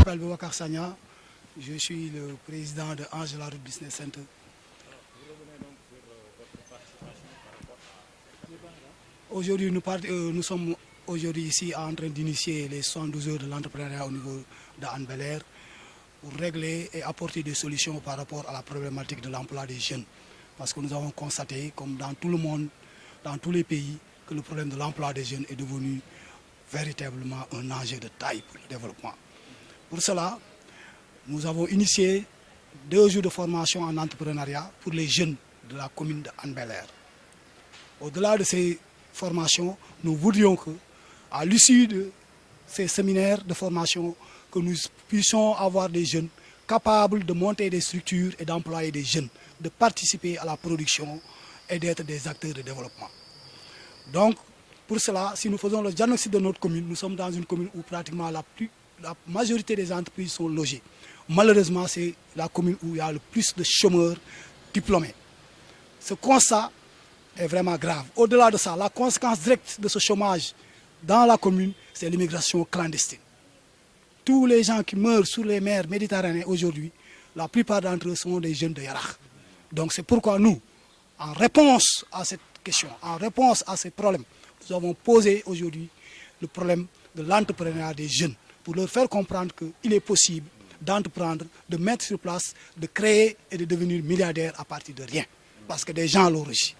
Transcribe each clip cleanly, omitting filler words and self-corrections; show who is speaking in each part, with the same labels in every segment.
Speaker 1: m'appelle Boubacar Sagna, je suis le président de Angela Route Business Center. Aujourd'hui, nous sommes aujourd'hui ici en train d'initier les 72 heures de l'entrepreneuriat au niveau de Hann Bel-Air pour régler et apporter des solutions par rapport à la problématique de l'emploi des jeunes. Parce que nous avons constaté, comme dans tout le monde, dans tous les pays, que le problème de l'emploi des jeunes est devenu véritablement un enjeu de taille pour le développement. Pour cela, nous avons initié 2 jours de formation en entrepreneuriat pour les jeunes de la commune de Hann Bel-Air. Au-delà de ces formations, nous voudrions qu'à l'issue de ces séminaires de formation, que nous puissions avoir des jeunes capables de monter des structures et d'employer des jeunes, de participer à la production et d'être des acteurs de développement. Donc, pour cela, si nous faisons le diagnostic de notre commune, nous sommes dans une commune où pratiquement la majorité des entreprises sont logées. Malheureusement, c'est la commune où il y a le plus de chômeurs diplômés. Ce constat est vraiment grave. Au-delà de ça, la conséquence directe de ce chômage dans la commune, c'est l'immigration clandestine. Tous les gens qui meurent sur les mers méditerranéennes aujourd'hui, la plupart d'entre eux sont des jeunes de Yarakh. Donc c'est pourquoi nous, en réponse à cette question, en réponse à ces problèmes, nous avons posé aujourd'hui le problème de l'entrepreneuriat des jeunes pour leur faire comprendre qu'il est possible d'entreprendre, de mettre sur place, de créer et de devenir milliardaire à partir de rien. Parce que des gens l'ont reçu.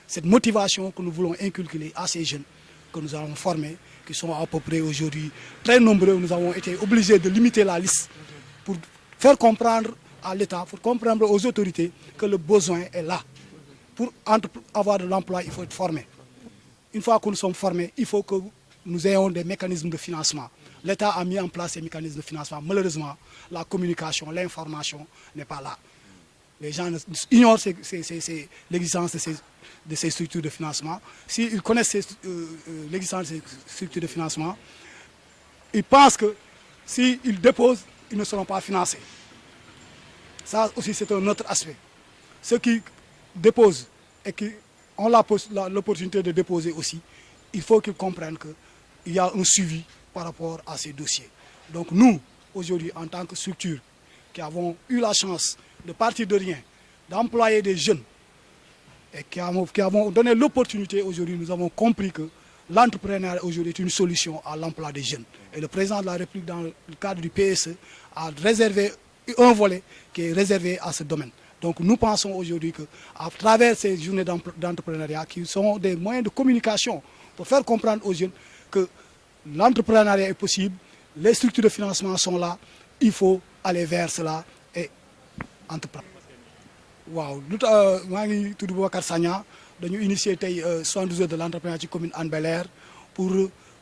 Speaker 1: Cette motivation que nous voulons inculquer à ces jeunes que nous avons formés, qui sont à peu près aujourd'hui très nombreux, nous avons été obligés de limiter la liste pour faire comprendre à l'État, pour comprendre aux autorités que le besoin est là. Pour avoir de l'emploi, il faut être formé. Une fois que nous sommes formés, il faut que nous ayons des mécanismes de financement. L'État a mis en place ces mécanismes de financement. Malheureusement, la communication, l'information n'est pas là. Les gens ignorent l'existence de ces structures de financement. S'ils connaissent l'existence de ces structures de financement, ils pensent que s'ils déposent, ils ne seront pas financés. Ça aussi, c'est un autre aspect. Ceux qui déposent et qui ont l'opportunité de déposer aussi, il faut qu'ils comprennent qu'il y a un suivi par rapport à ces dossiers. Donc nous, aujourd'hui, en tant que structure, qui avons eu la chance de partir de rien, d'employer des jeunes, et qui avons donné l'opportunité aujourd'hui, nous avons compris que l'entrepreneuriat aujourd'hui est une solution à l'emploi des jeunes. Et le président de la République, dans le cadre du PSE, a réservé un volet qui est réservé à ce domaine. Donc nous pensons aujourd'hui qu'à travers ces journées d'entrepreneuriat, qui sont des moyens de communication pour faire comprendre aux jeunes que l'entrepreneuriat est possible, les structures de financement sont là, il faut aller vers cela et entreprendre. Waaw maa ngi tudd Boubacar Sagna dañu initier tey 72 heures de l'entrepreneuriat ci commune Hann Bel-Air pour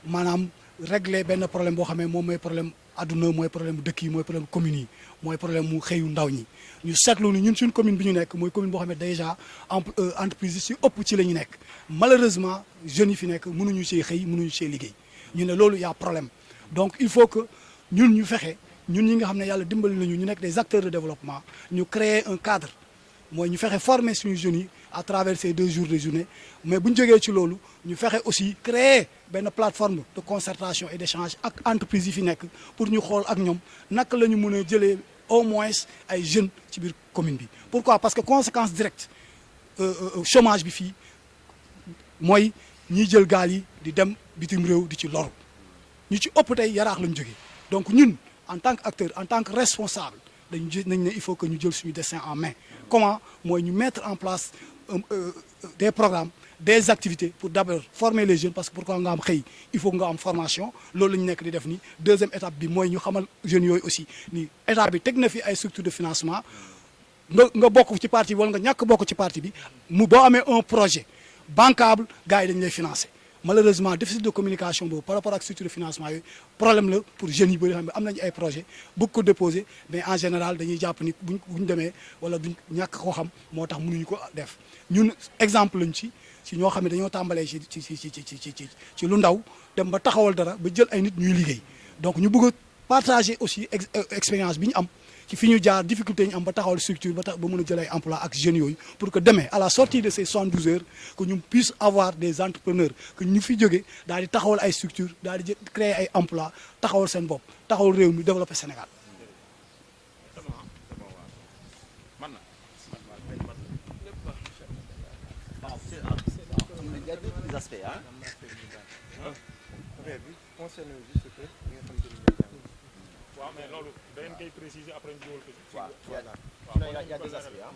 Speaker 1: maanaam régler benn problème boo xam ne moom mooy problème adduna mooy problème dëkk yi mooy problème communes yi mooy problème mu xëyu ndaw ñi. ñu seetlu ni ñun suñ commune bi ñu nekk mooy commune boo xam ne déjà entreprise yi si ëpp ci la ñu nekk malheureusement jeunes yi fi nekk mënuñu see xëy mënuñu see liggéey ñu ne loolu y a problème donc il faut que ñun ñu fexe ñun ñi nga xam ne yàlla dimbali nañu ñu nekk des acteurs de développement ñu créer un cadre mooy ñu fexe former suñu jeunes yi à travers ces 2 jours de journée mais bu ñu jógee ci loolu ñu fexe aussi créer benn plateforme de concertation et d'échange ak entreprise yi fi nekk pour ñu xool ak ñoom naka la ñu mën a jëlee au moins ay jeunes ci biir commune bi. Pourquoi? Parce que conséquence directe chômage bi fii mooy ñiy jël gaal yi di dem bitim réew di ci loru ñu ci ëpp tey Yaraax lañ jógee donc ñun en tant que acteur en tant que responsable dañu gis nañ ne il faut que ñu jël suñu destin en main. Comment? Mooy ñu mettre en place des programmes des activités pour d'abord former les jeunes parce que pourquoi nga am xëy il faut nga am formation loolu la ñu nekk di def ni deuxième étape bi mooy ñu xamal jeunes yooyu aussi ni état bi teg na fi ay structures de financement nga bokk ci parti bi wala nga ñàkk bokk ci parti bi mu boo amee un projet bancable gars yi dañu lay financer. Malheureusement déficit de communication boobu par rapport ak structure de financement yooyu problème la pour jeunes yi bëri xam ne am nañu ay projet bëgg ko déposer mais en général dañuy jàpp ni buñ demee wala duñ ñàkk koo xam moo tax mënuñu ko def ñun exemple lañ ci ñoo xam ne dañoo tàmbalee ci lu ndaw dem ba taxawal dara ba jël ay nit ñuy liggéey donc ñu bëgg a partager aussi expérience bi ñu am ci fi ñu jaar difficulté ñu am ba taxawal structure ba mën a jël ay emploi ak jeunes yooyu pour que demain à la sortie de ces 72 heures que ñu puisse avoir des entrepreneurs que ñu fi jóge daal di taxawal ay structure daal di créer ay emploi taxawal seen bopp taxawal réew mi développer Sénégal.
Speaker 2: Il y a d'autres aspects, hein.
Speaker 3: Concernant juste que li nga xamante ni
Speaker 4: waaw mais loolu da ngeen koy préciser après ñu dugal ko ci.
Speaker 2: Voilà. Sinon, il y a des aspects, hein.